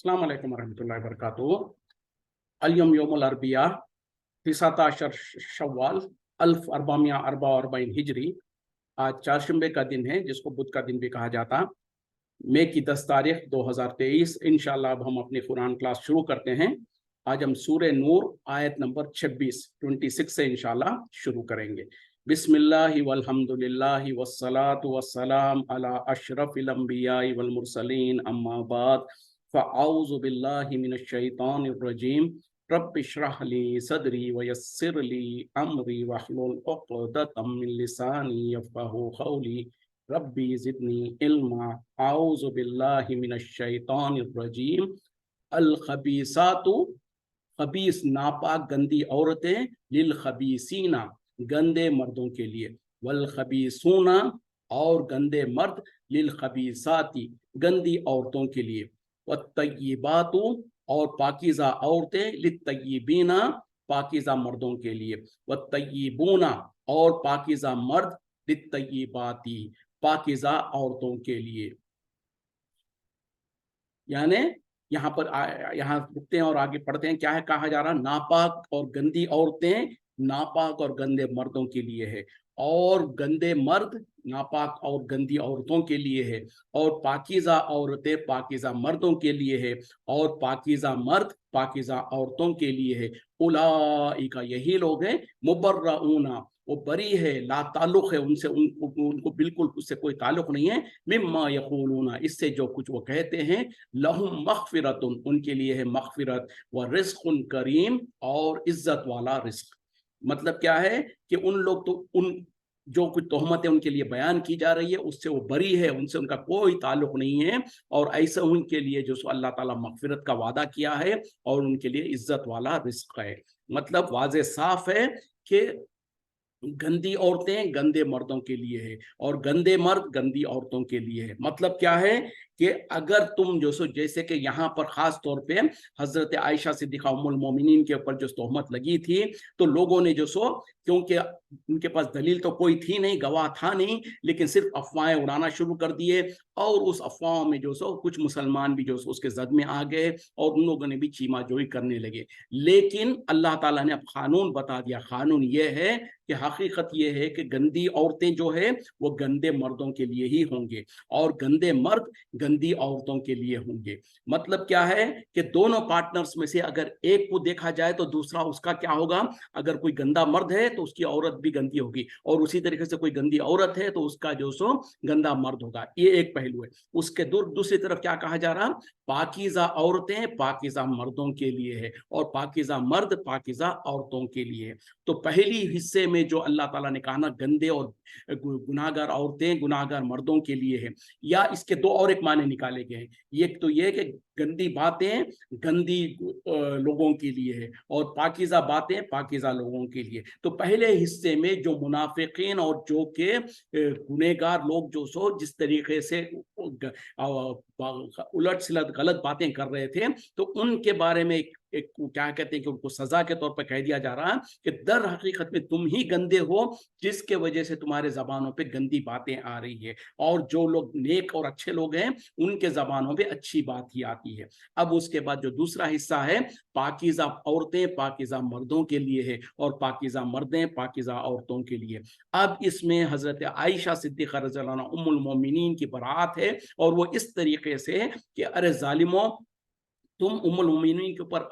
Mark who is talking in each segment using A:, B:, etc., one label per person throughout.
A: अस्सलाम वालेकुम रहमतुल्लाहि व बरकातुहू। अल-यौम यौमुल अरबिया 19 शव्वाल 1444 हिजरी। आज चारशंबे का दिन है, जिसको बुध का दिन भी कहा जाता। मई की 10 तारीख 2023। इंशाअल्लाह अब हम अपनी कुरान क्लास शुरू करते हैं। आज हम सूरे नूर आयत नंबर 26 से इंशाअल्लाह शुरू करेंगे। बिस्मिल्लाहि वल्हम्दुलिल्लाहि वस्सलातु वस्सलाम अला अशरफिल अंबियाइ वल मुरसलीन अम्मा बाद फ़अऊज़ु बिल्लाहि मिनश शैतानिर रजीम। रब्बि इश्रह ली सदरी वयस्सिर ली अमरी वहलुल उक़दतम मिन लिसानी यफ़क़हू क़ौली रब्बी ज़िदनी इल्मा। अऊज़ु बिल्लाहि मिनश शैतानिर रजीम। अल खबीसातु, खबीस नापाक गंदी औरतें, लिल खबीसीना गंदे मर्दों के लिए, वल खबीसूना और गंदे मर्द, लिल खबीसाती गंदी औरतों के लिए, वत्तय्यिबातु और पाकीज़ा औरतें, लित्तय्यिबीना पाकीज़ा मर्दों के लिए, वत्तय्यिबूना और पाकीज़ा मर्द, लित्तय्यिबाती पाकीज़ा औरतों के लिए। यानी यहाँ पर यहाँ रुकते हैं और आगे पढ़ते हैं। क्या है कहा जा रहा? नापाक और गंदी औरतें नापाक और गंदे मर्दों के लिए है, और गंदे मर्द नापाक और गंदी औरतों के लिए है, और पाकीज़ा औरतें पाकीज़ा मर्दों के लिए है, और पाकीज़ा मर्द पाकीज़ा औरतों के लिए है। उलाइका यही लोग हैं, मुबर्रऊना वो बरी है, ला ताल्लुक है उनसे, उनको बिल्कुल उससे कोई ताल्लुक नहीं है, मिम्मा यक़ूलूना इससे जो कुछ वो कहते हैं, लहुम मग़फ़िरतुन उनके लिए है मग़फ़िरत, व रिज़्क़ुन करीम और इज्जत वाला रिज़्क़। मतलब क्या है कि उन लोग तो उन जो कुछ तोहमतें उनके लिए बयान की जा रही है उससे वो बरी है, उनसे उनका कोई ताल्लुक नहीं है, और ऐसा उनके लिए जो अल्लाह ताला मग़फ़िरत का वादा किया है और उनके लिए इज्जत वाला रिज़्क़ है। मतलब वाज़े साफ है कि गंदी औरतें गंदे मर्दों के लिए है और गंदे मर्द गंदी औरतों के लिए है। मतलब क्या है कि अगर तुम जैसे कि यहाँ पर खास तौर पे हजरत आयशा सिद्दीक़ा उम्मुल मोमिनीन के ऊपर जो तोहमत लगी थी, तो लोगों ने क्योंकि उनके पास दलील तो कोई थी नहीं, गवाह था नहीं, लेकिन सिर्फ अफवाहें उड़ाना शुरू कर दिए, और उस अफवाहों में कुछ मुसलमान भी उसके जद में आ गए और उन लोगों ने भी चीमा जोई करने लगे। लेकिन अल्लाह ताला ने अब कानून बता दिया। कानून ये है कि हकीकत ये है कि गंदी औरतें जो है वो गंदे मर्दों के लिए ही होंगे, और गंदे मर्द गंदी औरतों के लिए होंगे। मतलब क्या है कि दोनों पार्टनर्स में से अगर एक को देखा जाए तो दूसरा उसका क्या होगा? अगर कोई गंदा मर्द है तो उसकी औरत भी गंदी होगी, और उसी तरीके से कोई गंदी औरत है तो उसका गंदा मर्द होगा। ये एक पहलू है। उसके दूसरी तरफ क्या कहा जा रहा? पाकीज़ा औरतें पाकीज़ा मर्दों के लिए है, और पाकीज़ा मर्द पाकीज़ा औरतों के लिए है। तो पहली हिस्से में जो अल्लाह ताला ने कहा ना, गंदे और गुनाहगार औरतें गुनाहगार मर्दों के लिए है, या इसके दो और एक माने निकाले गए हैं। एक तो ये कि गंदी बातें गंदी लोगों के लिए है, और पाकीज़ा बातें पाकीज़ा लोगों के लिए। तो पहले हिस्से में जो मुनाफिकीन और जो के गुनहगार लोग जिस तरीके से उलट सिलट गलत बातें कर रहे थे, तो उनके बारे में एक क्या कहते हैं कि उनको सजा के तौर पर कह दिया जा रहा है कि दर हकीकत में तुम ही गंदे हो, जिसके वजह से तुम्हारे जबानों पे गंदी बातें आ रही है, और जो लोग नेक और अच्छे लोग हैं उनके जबानों पे अच्छी बात ही आती है। अब उसके बाद जो दूसरा हिस्सा है, पाकीज़ा औरतें पाकीज़ा मर्दों के लिए है, और पाकीज़ा मर्दें पाकीज़ा औरतों के लिए। अब इसमें हजरत आयशा सिद्दीक़ा रज़ियल्लाहु अन्हा उम्मुल मोमिनीन की बरात है, और वो इस तरीके से कि अरे जालिमों, तुम उम्मुल मोमिनीन के ऊपर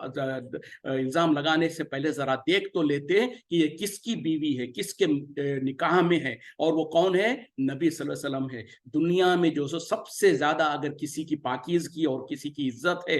A: इल्जाम लगाने से पहले जरा देख तो लेते कि ये किसकी बीवी है, किसके निकाह में है, और वो कौन है? नबी सल्लल्लाहु अलैहि वसल्लम है। दुनिया में सबसे ज्यादा अगर किसी की पाकीज़गी और किसी की इज्जत है,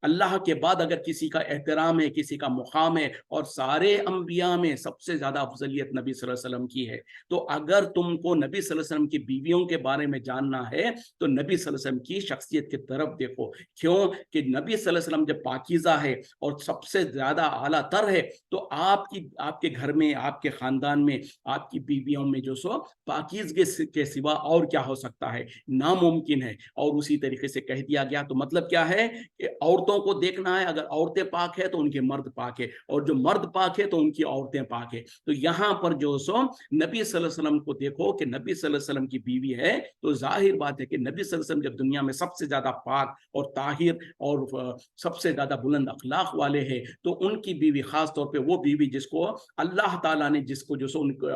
A: अल्लाह के बाद अगर किसी का एहतराम है, किसी का मुकाम है, और सारे अंबिया में सबसे ज्यादा अफजलियत नबी सल्लल्लाहु अलैहि वसल्लम की है। तो अगर तुमको नबी सल्लल्लाहु अलैहि वसल्लम की बीवियों के बारे में जानना है तो नबी सल्लल्लाहु अलैहि वसल्लम की शख्सियत की तरफ देखो क्यों कि नबी सल्लल्लाहु अलैहि वसल्लम जब पाकीज़ा है और सबसे ज़्यादा आला तर है, तो आपके घर में, आपके ख़ानदान में, आपकी बीवियों में जो सो पाकीज़गी के सिवा और क्या हो सकता है? नामुमकिन है। और उसी तरीके से कह दिया गया, तो मतलब क्या है कि औरतों को देखना है, अगर औरतें पाक है तो उनके मर्द पाक है, और जो मर्द पाक है तो उनकी औरतें पाक है। तो यहाँ पर जो सो नबी सल्लल्लाहु अलैहि वसल्लम को देखो कि नबी सल्लल्लाहु अलैहि वसल्लम की बीवी है, तो ज़ाहिर बात है कि नबी सल्लल्लाहु अलैहि वसल्लम जब दुनिया में सबसे ज़्यादा पाक और ताहिर और सबसे ज़्यादा बुलंद अखलाक वाले हैं, तो उनकी बीवी, खास तौर पे वो बीवी जिसको अल्लाह ताला ने, जिसको जो सो उनको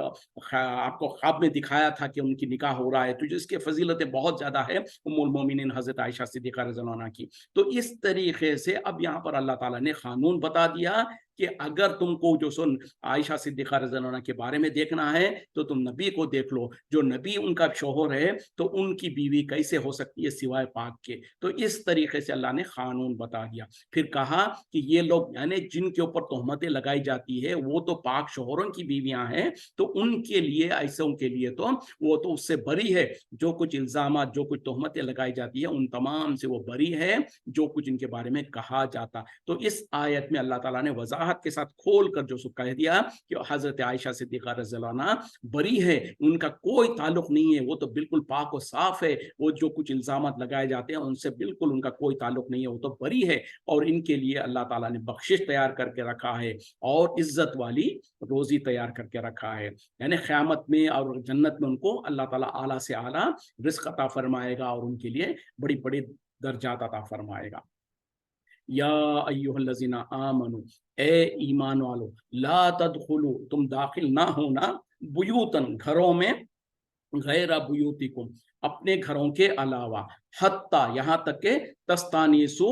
A: आपको ख्वाब में दिखाया था कि उनकी निकाह हो रहा है, तो जिसकी फजीलतें बहुत ज़्यादा है, उम्मुल मोमिनीन हज़रत आयशा सिद्दीक़ा रज़ियल्लाहु अन्हा की। तो इस तरीके से अब यहाँ पर अल्लाह ताला ने कानून बता दिया कि अगर तुमको जो सो आयशा सिद्दीक़ा रज़ियल्लाहु अन्हा के बारे में देखना है, तो तुम नबी को देख लो। जो नबी उनका शौहर है, तो उनकी बीवी कैसे हो सकती है सिवाय पाक के? तो इस तरीके से अल्लाह ने कानून बता दिया। फिर कहा कि ये लोग, यानी जिनके ऊपर तोहमतें लगाई जाती है, वो तो पाक शौहरों की बीवियां हैं, तो उनके लिए, ऐसों के लिए तो वो तो उससे बरी है। जो कुछ इल्जामात, जो कुछ तोहमतें लगाई जाती है, उन तमाम से वो बरी है, जो कुछ इनके बारे में कहा जाता। तो इस आयत में अल्लाह ताला ने वजाहत के साथ खोल कर जो सो कह दिया कि हजरत आयशा सिद्दीक़ा रज़ियल्लाहु अन्हा बरी है, उनका कोई ताल्लुक नहीं है, वो तो बिल्कुल पाक और साफ है। वो जो कुछ इल्जामात लगाए जाते हैं, उनसे बिल्कुल उनका कोई ताल्लुक नहीं है, वो तो बरी है। और इनके लिए अल्लाह ताला ने बख्शिश तैयार करके रखा है और इज्जत वाली रोजी तैयार करके रखा है। यानी क़यामत में और जन्नत में उनको अल्लाह ताला आला से आला रिज़्क़ अता फरमाएगा और उनके लिए बड़ी बड़ी दर्जात अता फरमाएगा। या अय्युहल्लज़ीना आमनू, ए ईमान वालो, ला तदखुलू, तुम दाखिल ना होना, बुयूतन, घरों में, गैरा बुयूतिकुम, अपने घरों के अलावा, हत्ता, यहाँ तक के तस्तानीसु,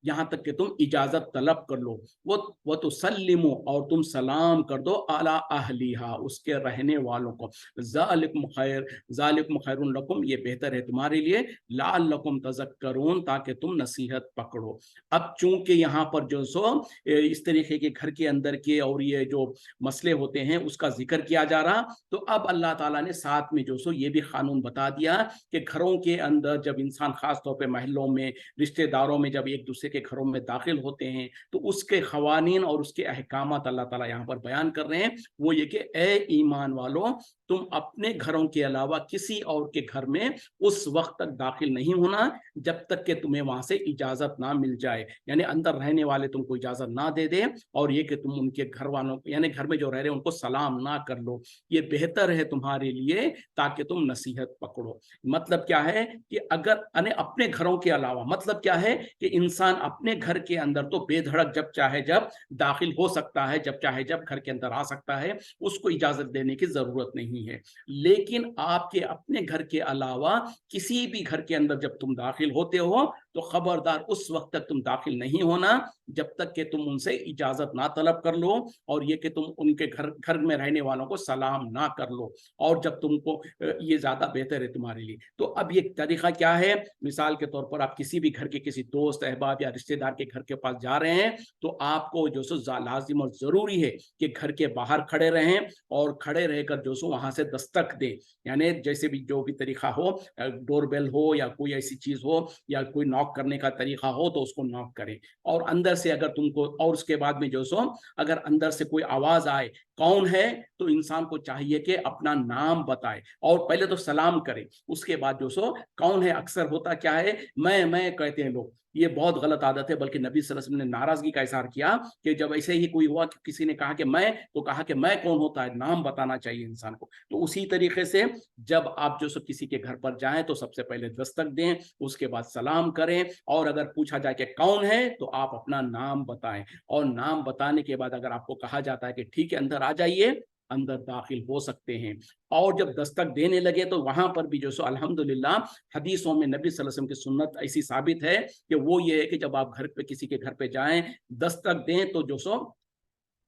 A: यहाँ तक कि तुम इजाजत तलब कर लो, वो तो सल्लिमो, और तुम सलाम कर दो, अला अहलिहा, उसके रहने वालों को, ज़ालिकुम खैर, ज़ालिकुम खैरुन लकुम, ये बेहतर है तुम्हारे लिए, लअल्लकुम तज़क्करून, ताकि तुम नसीहत पकड़ो। अब चूंकि यहाँ पर जो सो इस तरीके के घर के अंदर के और ये जो मसले होते हैं उसका जिक्र किया जा रहा, तो अब अल्लाह ताला ने साथ में जो सो ये भी कानून बता दिया कि घरों के अंदर जब इंसान, खास तौर पे महलों में, रिश्तेदारों में जब एक दूसरे के घरों में दाखिल होते हैं, तो उसके ख़वानीन और उसके अहकामात अल्लाह ताला यहाँ पर बयान कर रहे हैं। वो ये कि ए ईमान वालों, तुम अपने घरों के अलावा किसी और के घर में उस वक्त तक दाखिल नहीं होना जब तक कि तुम्हें वहां से इजाजत ना मिल जाए, यानी अंदर रहने वाले तुमको इजाजत ना दे दे, और ये कि तुम उनके घर वालों, यानी घर में जो रह रहे हैं, उनको सलाम ना कर लो। ये बेहतर है तुम्हारे लिए, ताकि तुम नसीहत पकड़ो। मतलब क्या है कि अगर अपने घरों के अलावा, मतलब क्या है कि इंसान अपने घर के अंदर तो बेधड़क जब चाहे जब दाखिल हो सकता है, जब चाहे जब घर के अंदर आ सकता है, उसको इजाजत देने की जरूरत नहीं है। लेकिन आपके अपने घर के अलावा किसी भी घर के अंदर जब तुम दाखिल होते हो, तो खबरदार उस वक्त तक तुम दाखिल नहीं होना जब तक कि तुम उनसे इजाजत ना तलब कर लो, और ये कि तुम उनके घर में रहने वालों को सलाम ना कर लो, और जब तुमको ये ज्यादा बेहतर है तुम्हारे लिए। तो अब ये तरीका क्या है? मिसाल के तौर पर आप किसी भी घर के किसी दोस्त, अहबाब या रिश्तेदार के घर के पास जा रहे हैं, तो आपको जो सो लाजिम और जरूरी है कि घर के बाहर खड़े रहें, और खड़े रहकर जो सो वहां से दस्तक दें, यानी जैसे भी जो भी तरीका हो, डोरबेल हो या कोई ऐसी चीज हो या कोई नॉक करने का तरीका हो, तो उसको नॉक करें। और अंदर से अगर तुमको, और उसके बाद में जो सो अगर अंदर से कोई आवाज आए, कौन है, तो इंसान को चाहिए कि अपना नाम बताए और पहले तो सलाम करे, उसके बाद जो सो कौन है। अक्सर होता क्या है, मैं कहते हैं लोग, ये बहुत गलत आदत है। बल्कि नबी सल्लल्लाहु अलैहि वसल्लम ने नाराजगी का इजहार किया कि जब ऐसे ही कोई हुआ कि किसी ने कहा कि मैं, तो कहा कि मैं कौन होता है, नाम बताना चाहिए इंसान को। तो उसी तरीके से जब आप जो सो किसी के घर पर जाएं, तो सबसे पहले दस्तक दें, उसके बाद सलाम करें, और अगर पूछा जाए कि कौन है, तो आप अपना नाम बताएं, और नाम बताने के बाद अगर आपको कहा जाता है कि ठीक है अंदर आ जाइए, अंदर दाखिल हो सकते हैं। और जब दस्तक देने लगे, तो वहां पर भी जो सो अल्हम्दुलिल्लाह हदीसों में नबी सल्लल्लाहु अलैहि वसल्लम की सुन्नत ऐसी साबित है कि वो ये है कि जब आप घर पे किसी के घर पे जाएं, दस्तक दें, तो जो सो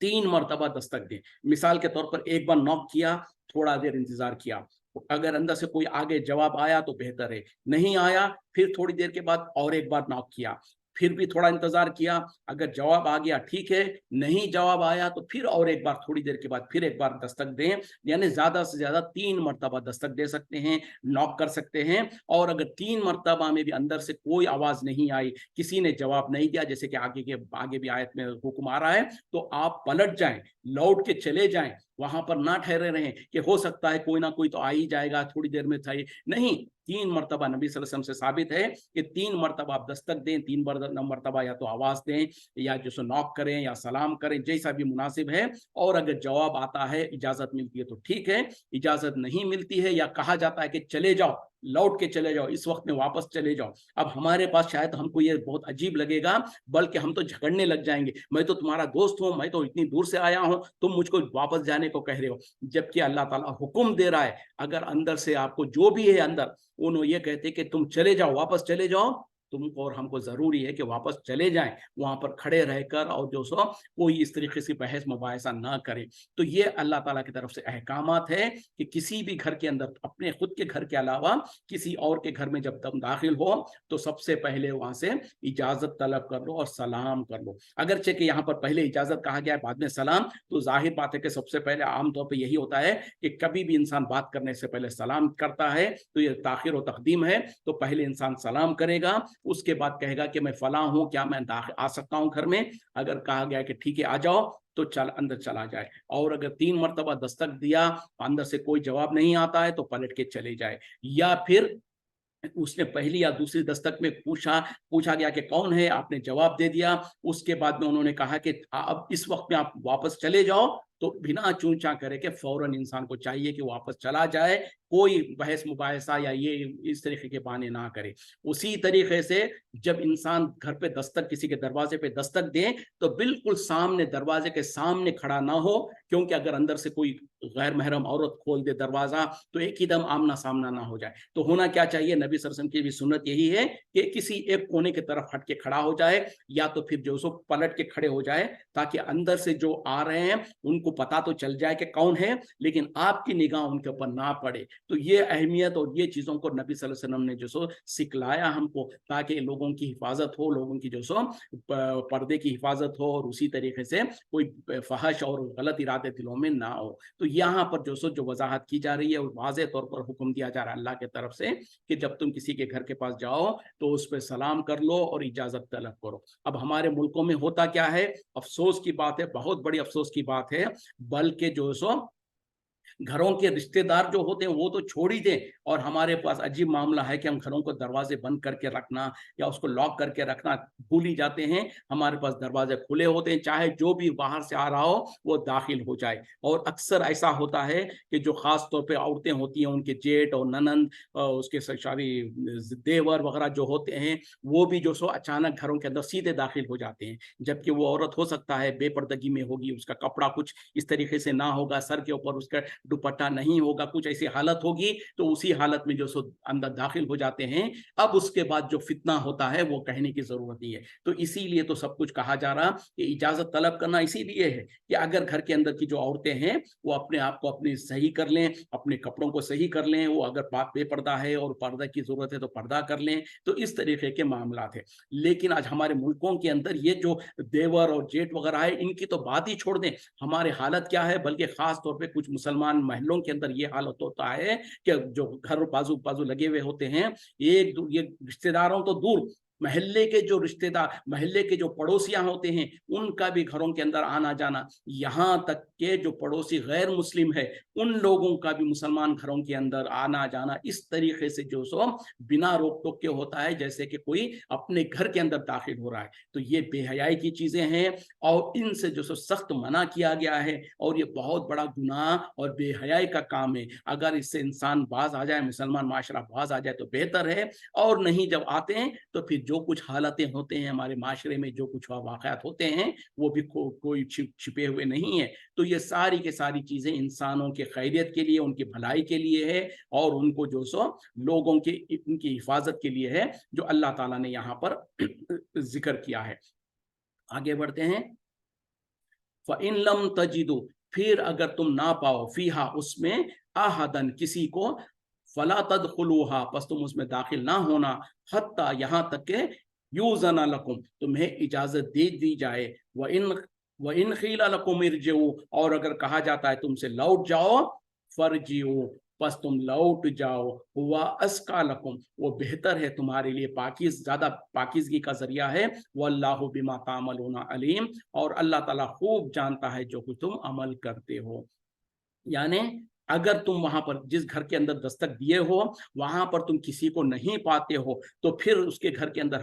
A: 3 मरतबा दस्तक दें। मिसाल के तौर पर एक बार नॉक किया, थोड़ा देर इंतजार किया, अगर अंदर से कोई आगे जवाब आया तो बेहतर है, नहीं आया फिर थोड़ी देर के बाद और एक बार नॉक किया, फिर भी थोड़ा इंतजार किया, अगर जवाब आ गया ठीक है, नहीं जवाब आया तो फिर और एक बार थोड़ी देर के बाद फिर एक बार दस्तक दें, यानी ज्यादा से ज्यादा 3 मरतबा दस्तक दे सकते हैं, नॉक कर सकते हैं। और अगर 3 मरतबा में भी अंदर से कोई आवाज नहीं आई, किसी ने जवाब नहीं दिया, जैसे कि आगे भी आयत में हुक्म आ रहा है, तो आप पलट जाएं, लौट के चले जाएं, वहां पर ना ठहरे रहें कि हो सकता है कोई ना कोई तो आ ही जाएगा, थोड़ी देर में था ही नहीं। 3 मरतबा नबी सल्लल्लाहु अलैहि वसल्लम से साबित है कि 3 मरतबा आप दस्तक दें, 3 मरतबा या तो आवाज दें, या जो सो नॉक करें या सलाम करें, जैसा भी मुनासिब है। और अगर जवाब आता है, इजाजत मिलती है तो ठीक है, इजाजत नहीं मिलती है या कहा जाता है कि चले जाओ, लौट के चले जाओ, इस वक्त में वापस चले जाओ, अब हमारे पास शायद हमको ये बहुत अजीब लगेगा, बल्कि हम तो झगड़ने लग जाएंगे, मैं तो तुम्हारा दोस्त हूं, मैं तो इतनी दूर से आया हूं, तुम मुझको वापस जाने को कह रहे हो, जबकि अल्लाह ताला हुक्म दे रहा है। अगर अंदर से आपको जो भी है अंदर, उन्होंने ये कहते कि तुम चले जाओ, वापस चले जाओ, तुमको और हमको जरूरी है कि वापस चले जाएं, वहां पर खड़े रहकर, और जो सो कोई इस तरीके से बहस मुबाहिसा ना करे। तो ये अल्लाह ताला की तरफ से अहकामात है कि किसी भी घर के अंदर, अपने खुद के घर के अलावा किसी और के घर में जब तुम दाखिल हो, तो सबसे पहले वहां से इजाजत तलब कर लो और सलाम कर लो। अगरचे कि यहाँ पर पहले इजाजत कहा गया है, बाद में सलाम, तो जाहिर बात है कि सबसे पहले आमतौर पर यही होता है कि कभी भी इंसान बात करने से पहले सलाम करता है, तो ये ताखिर और तकदीम है। तो पहले इंसान सलाम करेगा, उसके बाद कहेगा कि मैं फला हूं, क्या मैं आ सकता हूं घर में? अगर कहा गया कि ठीक है आ जाओ, तो चल अंदर चला जाए। और अगर 3 मरतबा दस्तक दिया, अंदर से कोई जवाब नहीं आता है, तो पलट के चले जाए। या फिर उसने पहली या दूसरी दस्तक में पूछा गया कि कौन है, आपने जवाब दे दिया, उसके बाद में उन्होंने कहा कि अब इस वक्त में आप वापस चले जाओ, तो बिना चूंचा करे कि फौरन इंसान को चाहिए कि वापस चला जाए, कोई बहस मुबाहिसा या ये इस तरीके के बहाने ना करे। उसी तरीके से जब इंसान घर पे दस्तक, किसी के दरवाजे पे दस्तक दे, तो बिल्कुल सामने, दरवाजे के सामने खड़ा ना हो, क्योंकि अगर अंदर से कोई गैर महरम औरत खोल दे दरवाजा, तो एक ही दम आमना सामना ना हो जाए। तो होना क्या चाहिए, नबी सल्लल्लाहु अलैहि वसल्लम की भी सुन्नत यही है कि किसी एक कोने की तरफ हट के खड़ा हो जाए, या तो फिर जो सो पलट के खड़े हो जाए, ताकि अंदर से जो आ रहे हैं उनको पता तो चल जाए कि कौन है, लेकिन आपकी निगाह उनके ऊपर ना पड़े। तो ये अहमियत और ये चीजों को नबी सल्लल्लाहु अलैहि वसल्लम ने जो सो सिखलाया हमको, ताकि लोगों की हिफाजत हो, लोगों की जो सो पर्दे की हिफाजत हो, और उसी तरीके से कोई फहश और गलत इरादे दिलों में ना हो। तो यहाँ पर जो सो जो वजाहत की जा रही है, वाज़ेह तौर पर हुक्म दिया जा रहा है अल्लाह की तरफ से कि जब तुम किसी के घर के पास जाओ, तो उस पर सलाम कर लो और इजाजत तलब करो। अब हमारे मुल्कों में होता क्या है, अफसोस की बात है, बहुत बड़ी अफसोस की बात है, बल्कि जो सो घरों के रिश्तेदार जो होते हैं वो तो छोड़ ही दें, और हमारे पास अजीब मामला है कि हम घरों को दरवाजे बंद करके रखना या उसको लॉक करके रखना भूल ही जाते हैं। हमारे पास दरवाजे खुले होते हैं, चाहे जो भी बाहर से आ रहा हो वो दाखिल हो जाए। और अक्सर ऐसा होता है कि जो खास तौर पे औरतें होती हैं, उनके जेठ और ननंद, उसके सारी देवर वगैरह जो होते हैं, वो भी जो सो अचानक घरों के अंदर सीधे दाखिल हो जाते हैं, जबकि वो औरत हो सकता है बेपर्दगी में होगी, उसका कपड़ा कुछ इस तरीके से ना होगा, सर के ऊपर उसका दुपट्टा नहीं होगा, कुछ ऐसी हालत होगी, तो उसी हालत में जो सो अंदर दाखिल हो जाते हैं। अब उसके बाद जो फितना होता है वो कहने की जरूरत नहीं है। तो इसीलिए तो सब कुछ कहा जा रहा कि इजाजत तलब करना इसीलिए है कि अगर घर के अंदर की जो औरतें हैं वो अपने आप को अपने सही कर लें, अपने कपड़ों को सही कर लें, वो अगर बेपर्दा है और पर्दा की जरूरत है तो पर्दा कर लें, तो इस तरीके के मामला थे। लेकिन आज हमारे मुल्कों के अंदर ये जो देवर और जेठ वगैरह है, इनकी तो बात ही छोड़ दें, हमारे हालत क्या है, बल्कि खास तौर पे कुछ मुसलमान महलों के अंदर ये हालत होता है कि जो घर बाजू बाजू लगे हुए होते हैं, ये रिश्तेदारों तो दूर, महल्ले के जो रिश्तेदार, महल्ले के जो पड़ोसियां होते हैं, उनका भी घरों के अंदर आना जाना, यहाँ तक के जो पड़ोसी गैर मुस्लिम है, उन लोगों का भी मुसलमान घरों के अंदर आना जाना इस तरीके से जो सो बिना रोक टोक के होता है, जैसे कि कोई अपने घर के अंदर दाखिल हो रहा है। तो ये बेहयाई की चीजें हैं, और इनसे जो सो सख्त मना किया गया है, और ये बहुत बड़ा गुनाह और बेहयाई का काम है। अगर इससे इंसान बाज आ जाए, मुसलमान माशरा बाज आ जाए तो बेहतर है, और नहीं जब आते हैं तो फिर जो कुछ हालतें होते हैं हमारे माशरे में, जो कुछ वाक़यात होते हैं, वो भी कोई छिपे हुए नहीं है। तो ये सारी की सारी चीजें इंसानों के खैरियत के लिए, उनकी भलाई के लिए है, और उनको जो सो लोगों के उनकी हिफाजत के लिए है, जो अल्लाह ताला ने यहाँ पर जिक्र किया है। आगे बढ़ते हैं। फ़इन लम तजिदु, फिर अगर तुम ना पाओ, फीहा उसमें, आहदन किसी को, फला तदखुलूहा, बस तुम उसमें दाखिल ना होना, हत्ता यहाँ तक के, यूज़न लकुम, तुम्हें इजाजत दे दी जाए, व इन खीला लकुम इरजिऊ, और अगर कहा जाता है तुमसे लौट जाओ, फरजिऊ, बस तुम लौट जाओ, हुआ अस्का लकुम, वो बेहतर है तुम्हारे लिए, ज्यादा पाकीज़गी का जरिया है, वल्लाहु बिमा तामलूना अलीम, और अल्लाह ताला खूब जानता है जो कुछ तुम अमल करते हो। यानी अगर तुम वहां पर जिस घर के अंदर दस्तक दिए हो वहां पर तुम किसी को नहीं पाते हो, तो फिर उसके घर के अंदर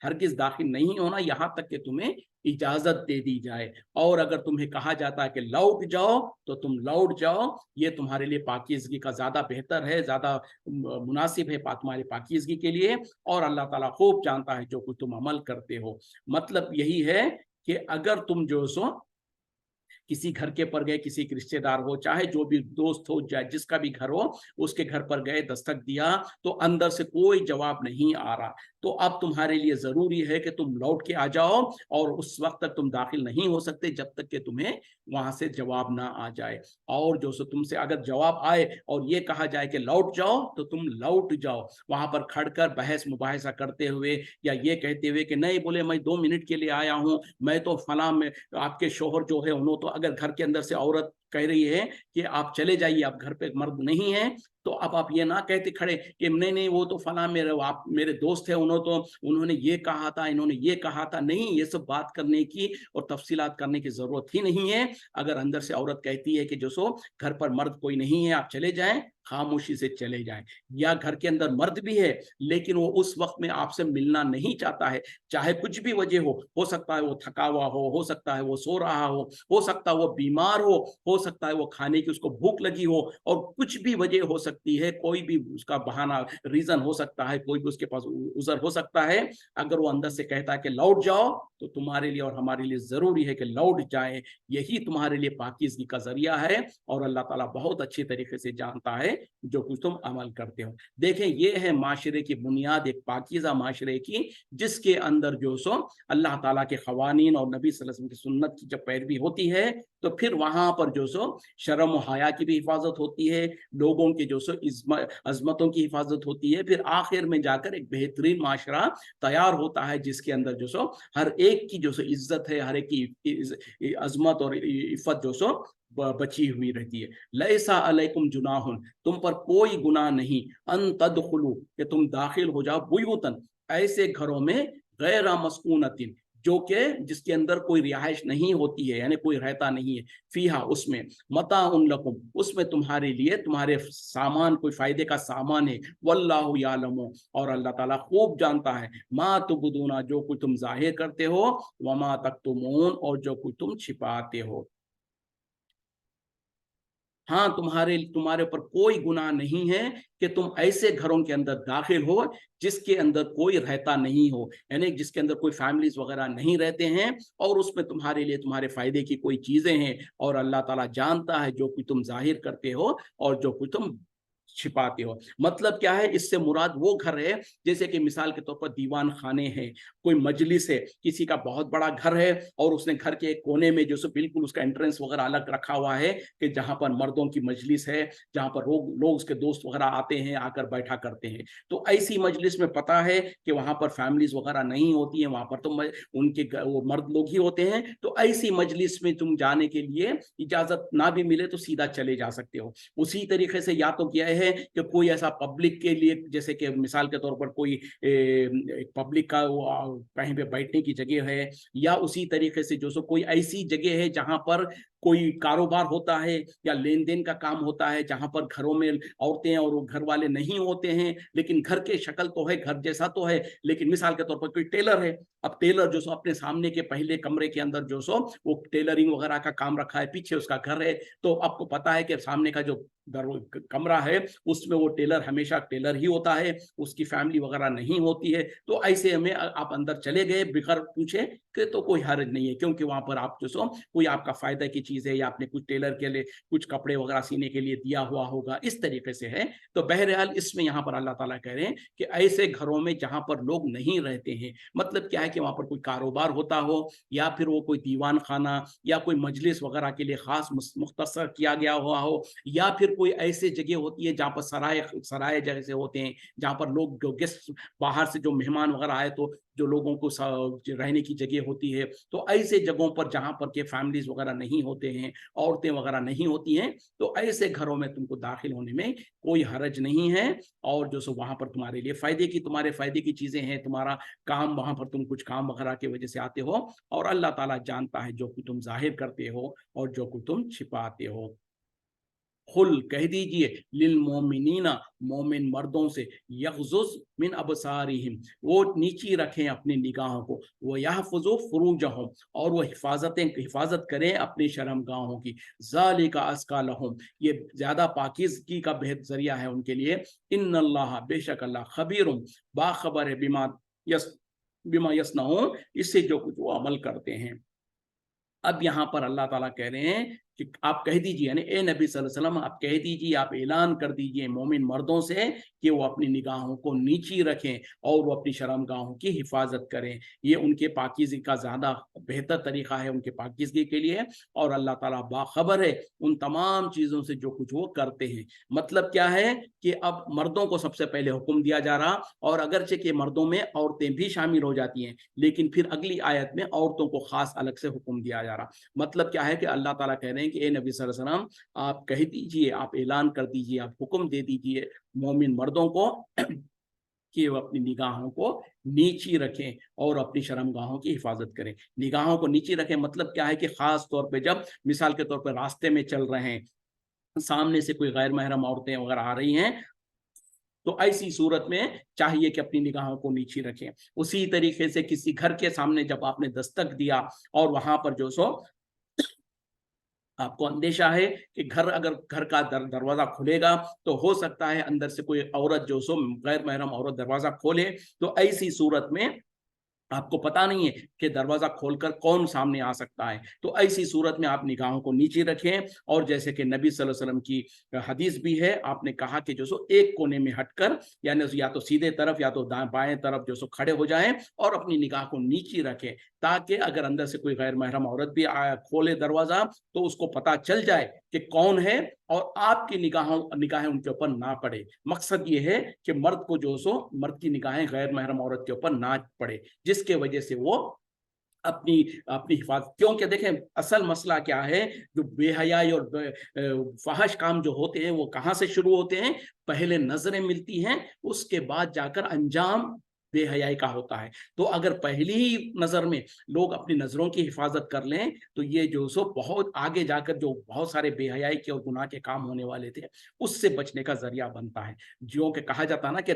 A: हरगिज दाखिल नहीं होना यहां तक कि तुम्हें इजाजत दे दी जाए। और अगर तुम्हें कहा जाता है कि लौट जाओ, तो तुम लौट जाओ, ये तुम्हारे लिए पाकीज़गी का ज्यादा बेहतर है, ज्यादा मुनासिब है तुम्हारी पाकीज़गी के लिए, और अल्लाह ताला खूब जानता है जो कुछ तुम अमल करते हो। मतलब यही है कि अगर तुम जो सो किसी घर के पर गए, किसी के रिश्तेदार हो, चाहे जो भी दोस्त हो, चाहे जिसका भी घर हो, उसके घर पर गए, दस्तक दिया, तो अंदर से कोई जवाब नहीं आ रहा, तो अब तुम्हारे लिए जरूरी है कि तुम लौट के आ जाओ, और उस वक्त तक तुम दाखिल नहीं हो सकते जब तक कि तुम्हें वहां से जवाब ना आ जाए। और जो सो तुमसे अगर जवाब आए और ये कहा जाए कि लौट जाओ, तो तुम लौट जाओ, वहां पर खड़कर बहस मुबाहिसा करते हुए या ये कहते हुए कि नहीं, बोले मैं 2 मिनट के लिए आया हूं, मैं तो फला में आपके शोहर जो है उन्होंने, तो अगर घर के अंदर से औरत कह रही है कि आप चले जाइए, आप घर पे मर्द नहीं है, तो अब आप ये ना कहते खड़े कि नहीं नहीं वो तो फला मेरे दोस्त है, उन्होंने ये कहा था, इन्होंने ये कहा था। नहीं, ये सब बात करने की और तफसीलात करने की जरूरत ही नहीं है। अगर अंदर से औरत कहती है कि जो सो घर पर मर्द कोई नहीं है, आप चले जाएं, खामोशी से चले जाएं। या घर के अंदर मर्द भी है लेकिन वो उस वक्त में आपसे मिलना नहीं चाहता है, चाहे कुछ भी वजह हो सकता है वो थका हुआ हो सकता है वो सो रहा हो सकता है वो बीमार हो सकता है वो खाने की उसको भूख लगी हो, और कुछ भी वजह हो सकती है, कोई भी उसका बहाना रीजन हो सकता है, कोई भी उसके पास उज़र हो सकता है। अगर वो अंदर से कहता है कि लौट जाओ, तो तुम्हारे लिए और हमारे लिए जरूरी है कि लौट जाए, यही तुम्हारे लिए पाकीज़गी का जरिया है, और अल्लाह ताला बहुत अच्छी तरीके से जानता है जो कुछ तुम अमल करते हो। देखें, ये है माशरे की बुनियाद, एक पाकीज़ा माशरे की, जिसके अंदर जो सो अल्लाह ताला के क़वानीन और नबी सल्लल्लाहु अलैहि वसल्लम की सुन्नत की जब पैरवी होती है, तो फिर वहां पर जो सो शर्म और हया की भी हिफाजत होती है, लोगों की जो सो अजमतों की हिफाजत होती है, फिर आखिर में जाकर एक बेहतरीन माशरा तैयार होता है, जिसके अंदर जो सो हर एक की जो सो इज्जत है, हर एक की अजमत और इफ़्फ़त जो सो बची हुई रहती है। लैसा अलैकुम जुनाहुन, तुम पर कोई गुनाह नहीं, अन तदखुलू, कि तुम दाखिल हो जाओ, बुयूतन, ऐसे घरों में, गैरा मस्कूनतिन, जो कि जिसके अंदर कोई रिहाइश नहीं होती है, यानी कोई रहता नहीं है, फीहा, उसमें, मता उन लकुम, उसमें तुम्हारे लिए तुम्हारे सामान, कोई फायदे का सामान है, वल्लाहु यालमु, और अल्लाह ताला खूब जानता है, मा तुबदूना, जो कुछ तुम जाहिर करते हो, वमा तक्तुमून, और जो कुछ तुम छिपाते हो। हाँ, तुम्हारे ऊपर कोई गुनाह नहीं है कि तुम ऐसे घरों के अंदर दाखिल हो जिसके अंदर कोई रहता नहीं हो, यानी जिसके अंदर कोई फैमिलीज वगैरह नहीं रहते हैं, और उसमें तुम्हारे लिए तुम्हारे फायदे की कोई चीजें हैं, और अल्लाह ताला जानता है जो कुछ तुम जाहिर करते हो और जो कुछ तुम छिपाते हो। मतलब क्या है, इससे मुराद वो घर है, जैसे कि मिसाल के तौर पर दीवान खाने हैं, कोई मजलिस है, किसी का बहुत बड़ा घर है, और उसने घर के एक कोने में जो सो बिल्कुल उसका एंट्रेंस वगैरह अलग रखा हुआ है, कि जहां पर मर्दों की मजलिस है, जहां पर लोग उसके दोस्त वगैरह आते हैं, आकर बैठा करते हैं। तो ऐसी मजलिस में पता है कि वहां पर फैमिलीज वगैरह नहीं होती है, वहां पर तो उनके वो मर्द लोग ही होते हैं, तो ऐसी मजलिस में तुम जाने के लिए इजाजत ना भी मिले तो सीधा चले जा सकते हो। उसी तरीके से या तो क्या है कि कोई ऐसा पब्लिक के लिए, जैसे कि मिसाल के तौर पर कोई पब्लिक का कहीं पे बैठने की जगह है, या उसी तरीके से जो सो कोई ऐसी जगह है जहां पर कोई कारोबार होता है या लेन देन का काम होता है, जहां पर घरों में औरतें और वो घर वाले नहीं होते हैं, लेकिन घर के शक्ल तो है, घर जैसा तो है, लेकिन मिसाल के तौर पर कोई टेलर है, अब टेलर जो सो अपने सामने के पहले कमरे के अंदर जो सो वो टेलरिंग वगैरह का काम रखा है, पीछे उसका घर है, तो आपको पता है कि सामने का जो कमरा है उसमें वो टेलर हमेशा टेलर ही होता है, उसकी फैमिली वगैरह नहीं होती है। तो ऐसे में आप अंदर चले गए बिगर पूछे कि तो कोई हर्ज नहीं है, क्योंकि वहां पर आप जो सो कोई आपका फायदा की चीज है, या आपने कुछ टेलर के लिए कुछ कपड़े वगैरह सीने के लिए दिया हुआ होगा, इस तरीके से है। तो बहरहाल इसमें यहाँ पर अल्लाह ताला कह रहे हैं कि ऐसे घरों में जहां पर लोग नहीं रहते हैं, मतलब क्या है कि वहां पर कोई कारोबार होता हो, या फिर वो कोई दीवान खाना या कोई मजलिस वगैरह के लिए खास मुख्तसर किया गया हुआ हो, या फिर कोई ऐसी जगह होती है जहाँ पर सराय सराय जैसे होते हैं, जहाँ पर लोग जो गेस्ट बाहर से जो मेहमान वगैरह आए, तो जो लोगों को रहने की जगह होती है, तो ऐसे जगहों पर जहाँ पर के फैमिलीज वगैरह नहीं होते हैं, औरतें वगैरह नहीं होती हैं, तो ऐसे घरों में तुमको दाखिल होने में कोई हरज नहीं है। और जो सो वहां पर तुम्हारे लिए तुम्हारे फायदे की चीजें हैं, तुम्हारा काम, वहां पर तुम कुछ काम वगैरह की वजह से आते हो, और अल्लाह ताला जानता है जो कुछ तुम जाहिर करते हो और जो कुछ तुम छिपाते हो। कुल कह दीजिए लिल मोमिनीना, मोमिन मर्दों से, यग़ज़ुज़ मिन अबसारिहिम, वो नीची रखें अपनी निगाहों को, वो यहफ़ज़ु फ़ुरूजहुम, और वो हिफाजत करें अपनी शर्मगाहों की, ज़ालिका अज़का लहुम, ये ज़्यादा पाकीज़गी का बेहतर ज़रिया है उनके लिए। इन्नल्लाह, बेशक अल्लाह, ख़बीरुम, बाखबर है, बिमा यस्नऊन, इससे जो कुछ वो अमल करते हैं। अब यहाँ पर अल्लाह ताला कह रहे हैं कि आप कह दीजिए, यानी ए नबी सल्लल्लाहु अलैहि वसल्लम, आप कह दीजिए, आप ऐलान कर दीजिए मोमिन मर्दों से कि वो अपनी निगाहों को नीची रखें और वो अपनी शर्मगाहों की हिफाजत करें। ये उनके पाकीज़गी का ज़्यादा बेहतर तरीका है, उनके पाकीज़गी के लिए। और अल्लाह ताला बाखबर है उन तमाम चीज़ों से जो कुछ वो करते हैं। मतलब क्या है कि अब मर्दों को सबसे पहले हुक्म दिया जा रहा, और अगरचे कि मर्दों में औरतें भी शामिल हो जाती हैं, लेकिन फिर अगली आयत में औरतों को खास अलग से हुक्म दिया जा रहा। मतलब क्या है कि अल्लाह ताला कह रहे हैं कि ए नबी सल्लल्लाहु अलैहि वसल्लम, आप कह दीजिए, आप ऐलान कर दीजिए, आप हुक्म दे दीजिए मोमिन मर्दों को कि वो अपनी निगाहों को नीची रखें और अपनी शर्मगाहों की हिफाजत करें। निगाहों को नीची रखें मतलब क्या है कि खास तौर पे जब मिसाल के तौर पर रास्ते में चल रहे हैं, सामने से कोई गैर महरम औरतें वगैरह आ रही हैं, तो ऐसी सूरत में चाहिए कि अपनी निगाहों को नीची रखें। उसी तरीके से किसी घर के सामने जब आपने दस्तक दिया और वहां पर जो सो आपको अंदेशा है कि अगर घर का दरवाजा खुलेगा, तो हो सकता है अंदर से कोई औरत जो सो गैर महरम औरत दरवाजा खोले, तो ऐसी सूरत में आपको पता नहीं है कि दरवाजा खोलकर कौन सामने आ सकता है, तो ऐसी सूरत में आप निगाहों को नीचे रखें। और जैसे कि नबी सल्लल्लाहु अलैहि वसल्लम की हदीस भी है, आपने कहा कि जो सो एक कोने में हटकर, यानी या तो सीधे तरफ या तो बाएं तरफ जो सो खड़े हो जाएं और अपनी निगाह को नीचे रखें, ताकि अगर अंदर से कोई गैर महरम औरत भी खोले दरवाजा, तो उसको पता चल जाए कि कौन है और आपकी निगाहें उनके ऊपर ना पड़े। मकसद ये है कि मर्द को जो सो मर्द की निगाहें गैर महरम औरत के ऊपर ना पड़े, जिसके वजह से वो अपनी अपनी हिफाजत, क्योंकि देखें असल मसला क्या है, जो बेहयाई और फहश काम जो होते हैं वो कहाँ से शुरू होते हैं, पहले नजरें मिलती हैं, उसके बाद जाकर अंजाम बेहयाई का होता है। तो अगर पहली ही नजर में लोग अपनी नजरों की हिफाजत कर लें, तो ये जो सो बहुत आगे जाकर जो बहुत सारे बेहयाई के और गुनाह के काम होने वाले थे, उससे बचने का जरिया बनता है। जो कि कहा जाता है ना कि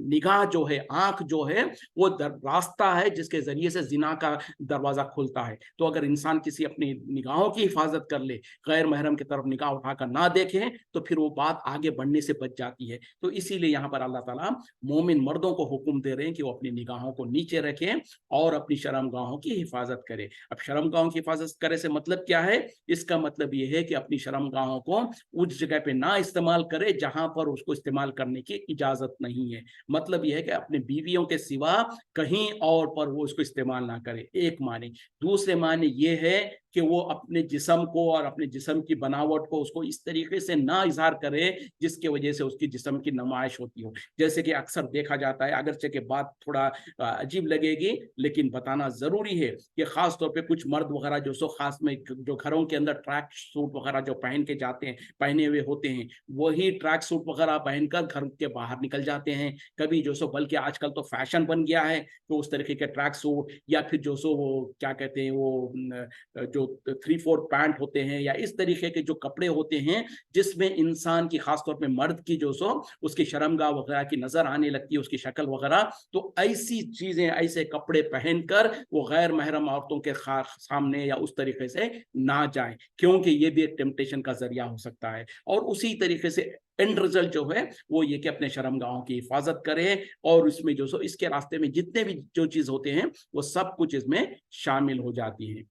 A: निगाह जो है, आंख जो है, वो रास्ता है जिसके जरिए से जिना का दरवाजा खुलता है। तो अगर इंसान किसी अपनी निगाहों की हिफाजत कर ले, गैर महरम की तरफ निगाह उठाकर ना देखे, तो फिर वो बात आगे बढ़ने से बच जाती है। तो इसीलिए यहाँ पर अल्लाह ताला मोमिन मर्दों को हुक्म दे रहे हैं कि वो अपनी निगाहों को नीचे रखें और अपनी शर्मगाहों की हिफाजत करें। अब शर्मगाहों की हिफाजत करे से मतलब क्या है, इसका मतलब ये है कि अपनी शर्मगाहों को उस जगह पे ना इस्तेमाल करे जहां पर उसको इस्तेमाल करने की इजाजत नहीं है। मतलब यह है कि अपने बीवियों के सिवा कहीं और पर वो उसको इस्तेमाल ना करे, एक माने। दूसरे माने ये है कि वो अपने जिस्म को और अपने जिस्म की बनावट को उसको इस तरीके से ना इजहार करे जिसकी वजह से उसकी जिस्म की नुमाइश होती हो। जैसे कि अक्सर देखा जाता है, अगरचे के बात थोड़ा अजीब लगेगी, लेकिन बताना जरूरी है कि खास तौर पे कुछ मर्द वगैरह जो सो खास में जो घरों के अंदर ट्रैक सूट वगैरह जो पहन के जाते हैं, पहने हुए होते हैं, वही ट्रैक सूट वगैरह पहनकर घर के बाहर निकल जाते हैं कभी जो सो। बल्कि आजकल तो फैशन बन गया है, तो उस तरीके के ट्रैक सूट या फिर जो सो वो क्या कहते हैं, वो जो 3/4 पैंट होते हैं या इस तरीके के जो कपड़े होते हैं, जिसमें इंसान की खासतौर पे मर्द की जो सो उसकी शर्मगाह वगैरह की नजर आने लगती है, उसकी शक्ल वगैरह। तो ऐसी चीजें, ऐसे कपड़े पहनकर वो गैर महरम औरतों के सामने या उस तरीके से ना जाए, क्योंकि ये भी एक टेम्पटेशन का जरिया हो सकता है। और उसी तरीके से एंड रिजल्ट जो है वो ये कि अपने शर्मगाहों की हिफाजत करे, और इसमें जो सो इसके रास्ते में जितने भी जो चीज होते हैं वो सब कुछ इसमें शामिल हो जाती है।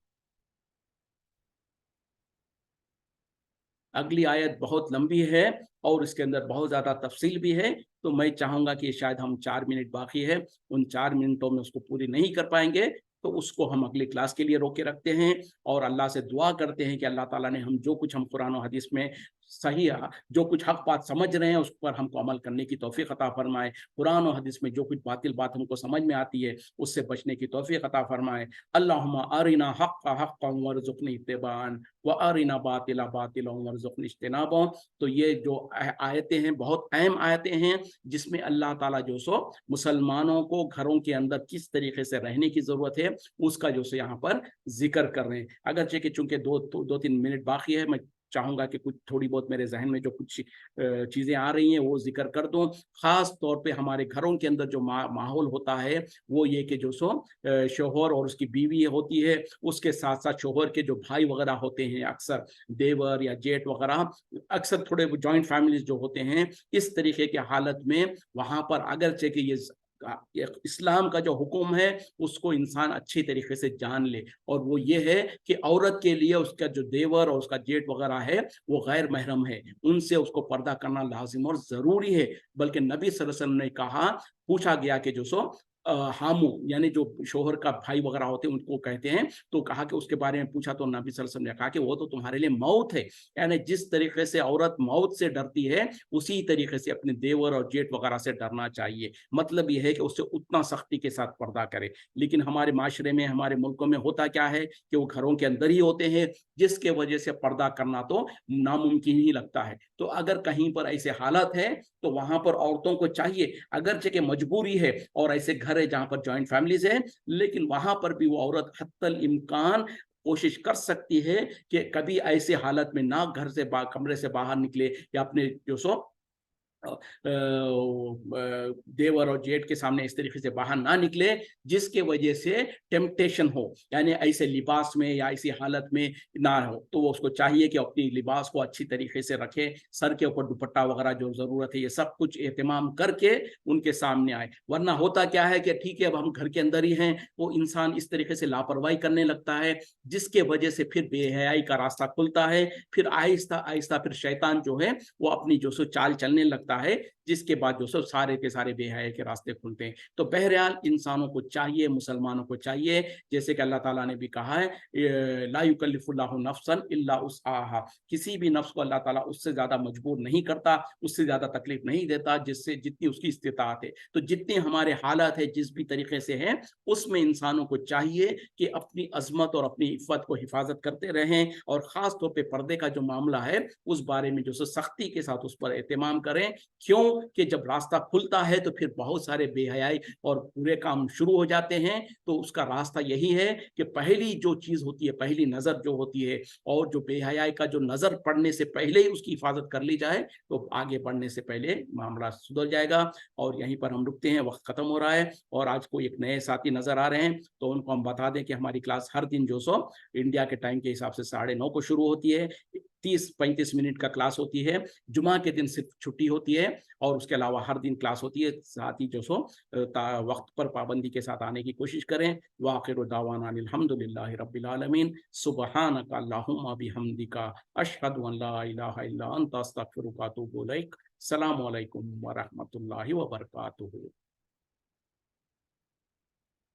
A: अगली आयत बहुत लंबी है और इसके अंदर बहुत ज्यादा तफसील भी है, तो मैं चाहूंगा कि शायद हम 4 मिनट बाकी है, उन 4 मिनटों में उसको पूरी नहीं कर पाएंगे, तो उसको हम अगली क्लास के लिए रोके रखते हैं और अल्लाह से दुआ करते हैं कि अल्लाह ताला ने हम जो कुछ हम कुरान और हदीस में सही जो कुछ हक बात समझ रहे हैं उस पर हमको अमल करने की तौफीक अता फरमाए। कुरान और हदीस में जो कुछ बातिल बात हमको समझ में आती है उससे बचने की तौफीक अता फरमाए। अल्लाहुम्मा अरिना हक्का हक्कन वरज़ुक़नी इत्तिबाअन व अरिना बातिला बातिलन वरज़ुक़नी इज्तिनाबा। तो ये जो आयतें हैं बहुत अहम आयतें हैं, जिसमें अल्लाह ताला जो सो मुसलमानों को घरों के अंदर किस तरीके से रहने की ज़रूरत है उसका जो सो यहाँ पर ज़िक्र कर रहे हैं। अगरचे कि चूँकि 2-3 मिनट बाकी है, मैं चाहूँगा कि कुछ थोड़ी बहुत मेरे ज़हन में जो कुछ चीज़ें आ रही हैं वो ज़िक्र कर दूँ। ख़ास तौर पे हमारे घरों के अंदर जो माहौल होता है वो ये कि जो सो शौहर और उसकी बीवी होती है, उसके साथ-साथ शौहर के जो भाई वग़ैरह होते हैं, अक्सर देवर या जेठ वग़ैरह, अक्सर थोड़े जॉइंट फैमिलीज़ जो होते हैं, इस तरीके की हालत में वहाँ पर अगरचे कि ये इस्लाम का जो हुक्म है उसको इंसान अच्छी तरीके से जान ले, और वो ये है कि औरत के लिए उसका जो देवर और उसका जेठ वगैरह है वो गैर महरम है, उनसे उसको पर्दा करना लाजिम और ज़रूरी है। बल्कि नबी सल्लल्लाहु अलैहि वसल्लम ने कहा, पूछा गया कि जो सो हामू यानी जो शोहर का भाई वगैरह होते हैं उनको कहते हैं, तो कहा कि उसके बारे में पूछा तो नबी सल्लल्लाहु अलैहि वसल्लम ने कहा कि वो तो तुम्हारे लिए मौत है। यानी जिस तरीके से औरत मौत से डरती है उसी तरीके से अपने देवर और जेठ वगैरह से डरना चाहिए। मतलब ये है कि उससे उतना सख्ती के साथ पर्दा करे। लेकिन हमारे माशरे में, हमारे मुल्कों में होता क्या है कि वो घरों के अंदर ही होते हैं, जिसके वजह से पर्दा करना तो नामुमकिन ही लगता है। तो अगर कहीं पर ऐसे हालत है तो वहां पर औरतों को चाहिए, अगरचे कि मजबूरी है और ऐसे घर है जहां पर जॉइंट फैमिलीज है, लेकिन वहां पर भी वो औरत हत्तल इम्कान कोशिश कर सकती है कि कभी ऐसे हालत में ना घर से कमरे से बाहर निकले या अपने जो सो देवर और जेठ के सामने इस तरीके से बाहर ना निकले जिसके वजह से टेम्पटेशन हो, यानी ऐसे लिबास में या ऐसी हालत में ना हो। तो वो उसको चाहिए कि अपनी लिबास को अच्छी तरीके से रखे, सर के ऊपर दुपट्टा वगैरह जो जरूरत है ये सब कुछ एहतमाम करके उनके सामने आए। वरना होता क्या है कि ठीक है अब हम घर के अंदर ही हैं, वो इंसान इस तरीके से लापरवाही करने लगता है जिसके वजह से फिर बेहयाई का रास्ता खुलता है। फिर आहिस्ता आहिस्ता फिर शैतान जो है वो अपनी जो सो चाल चलने लगता है, जिसके बाद जो सब सारे के सारे बेहयाई के रास्ते खुलते हैं। तो बहरहाल इंसानों को चाहिए, मुसलमानों को चाहिए, जैसे कि अल्लाह ताला ने भी कहा है, ला युकल्लिफुल्लाहु नफ्सन इल्ला उस्आहा, किसी भी नफ्स को अल्लाह ताला उससे ज्यादा मजबूर नहीं करता, उससे ज्यादा तकलीफ नहीं देता जिससे जितनी उसकी इस्तिताअत है। तो जितनी हमारे हालात है जिस भी तरीके से हैं उसमें इंसानों को चाहिए कि अपनी अजमत और अपनी इफ़्फ़त को हिफाजत करते रहें, और ख़ास तौर पे पर्दे का जो मामला है उस बारे में जो सख्ती के साथ उस पर एहतमाम करें। क्यों कि जब रास्ता खुलता है तो फिर बहुत सारे बेहयाई और बुरे काम शुरू हो जाते हैं। तो उसका रास्ता यही है कि पहली जो चीज़ होती है, पहली नज़र जो होती है, और जो बेहयाई का जो नज़र पड़ने से पहले ही उसकी हिफाजत कर ली जाए तो आगे बढ़ने से पहले मामला सुधर जाएगा। और यहीं पर हम रुकते हैं, वक्त ख़त्म हो रहा है और आज को एक नए साथी नज़र आ रहे हैं, तो उनको हम बता दें कि हमारी क्लास हर दिन जो सो इंडिया के टाइम के हिसाब से 9:30 को शुरू होती है। 30-35 मिनट का क्लास होती है। जुमा के दिन सिर्फ छुट्टी होती है और उसके अलावा हर दिन क्लास होती है। साथ ही जो सो वक्त पर पाबंदी के साथ आने की कोशिश करें। वाखिर दावाना अनिल हम्दुलिल्लाहि रब्बिल आलमीन। सुब्हानक अल्लाहुम्मा बिहम्दिका अशहदु अन ला इलाहा इल्ला अंता अस्तगफिरुका व अतूबु इलैक। अस्सलामु अलैकुम व रहमतुल्लाहि व बरकातुहू।